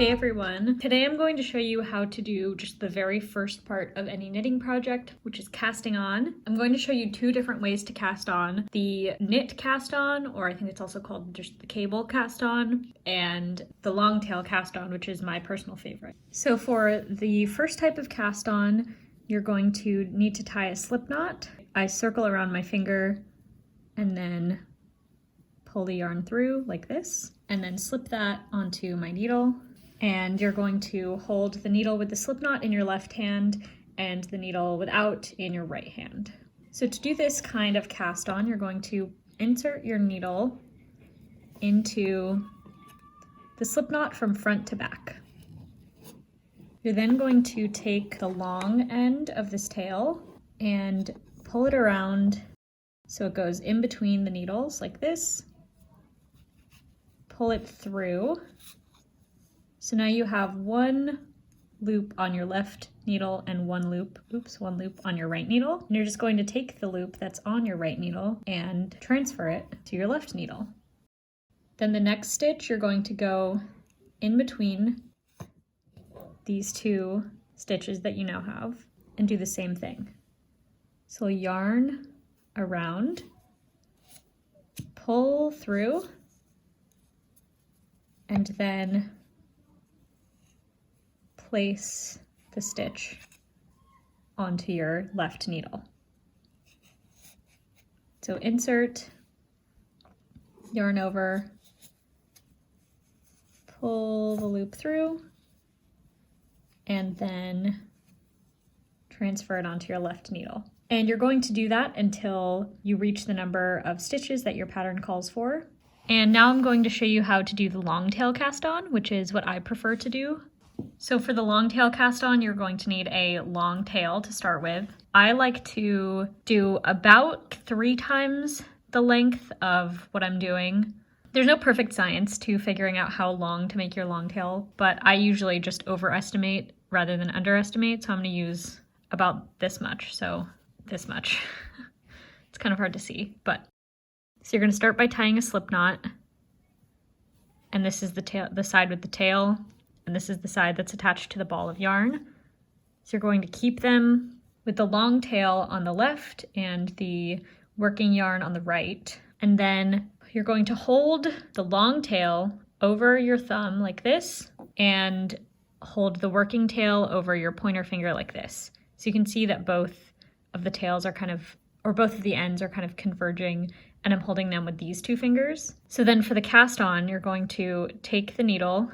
Hey everyone! Today I'm going to show you how to do just the very first part of any knitting project, which is casting on. I'm going to show you two different ways to cast on. The knit cast on, or I think it's also called just the cable cast on, and the long tail cast on, which is my personal favorite. So for the first type of cast on, you're going to need to tie a slip knot. I circle around my finger and then pull the yarn through like this, and then slip that onto my needle. And you're going to hold the needle with the slip knot in your left hand and the needle without in your right hand. So to do this kind of cast on, you're going to insert your needle into the slip knot from front to back. You're then going to take the long end of this tail and pull it around so it goes in between the needles like this. Pull it through. So now you have one loop on your left needle and one loop on your right needle. And you're just going to take the loop that's on your right needle and transfer it to your left needle. Then the next stitch, you're going to go in between these two stitches that you now have and do the same thing. So yarn around, pull through, and then place the stitch onto your left needle. So insert, yarn over, pull the loop through, and then transfer it onto your left needle. And you're going to do that until you reach the number of stitches that your pattern calls for. And now I'm going to show you how to do the long tail cast on, which is what I prefer to do. So for the long tail cast on, you're going to need a long tail to start with. I like to do about 3 times the length of what I'm doing. There's no perfect science to figuring out how long to make your long tail, but I usually just overestimate rather than underestimate. So I'm going to use about this much. So this much. It's kind of hard to see, but so you're going to start by tying a slip knot. And this is the tail, the side with the tail. And this is the side that's attached to the ball of yarn. So you're going to keep them with the long tail on the left and the working yarn on the right. And then you're going to hold the long tail over your thumb like this and hold the working tail over your pointer finger like this. So you can see that both of the tails are both of the ends are kind of converging, and I'm holding them with these 2 fingers. So then for the cast on, you're going to take the needle,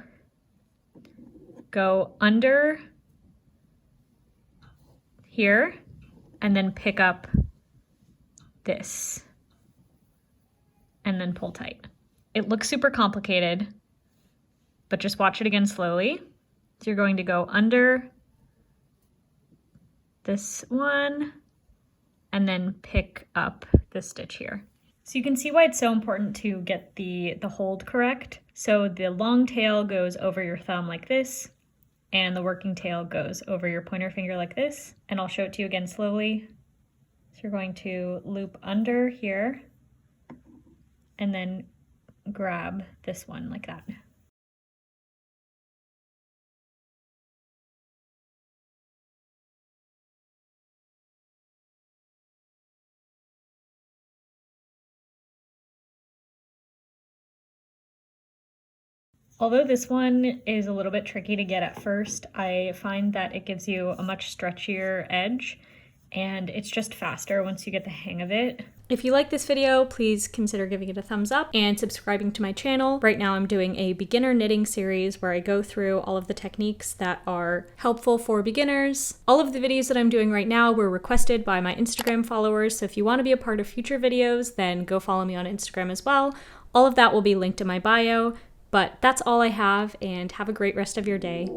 go under here, and then pick up this, and then pull tight. It looks super complicated, but just watch it again slowly. So you're going to go under this one, and then pick up this stitch here. So you can see why it's so important to get the hold correct. So the long tail goes over your thumb like this, and the working tail goes over your pointer finger like this. And I'll show it to you again slowly. So you're going to loop under here, and then grab this one like that. Although this one is a little bit tricky to get at first, I find that it gives you a much stretchier edge, and it's just faster once you get the hang of it. If you like this video, please consider giving it a thumbs up and subscribing to my channel. Right now I'm doing a beginner knitting series where I go through all of the techniques that are helpful for beginners. All of the videos that I'm doing right now were requested by my Instagram followers, so if you want to be a part of future videos, then go follow me on Instagram as well. All of that will be linked in my bio. But that's all I have, and have a great rest of your day.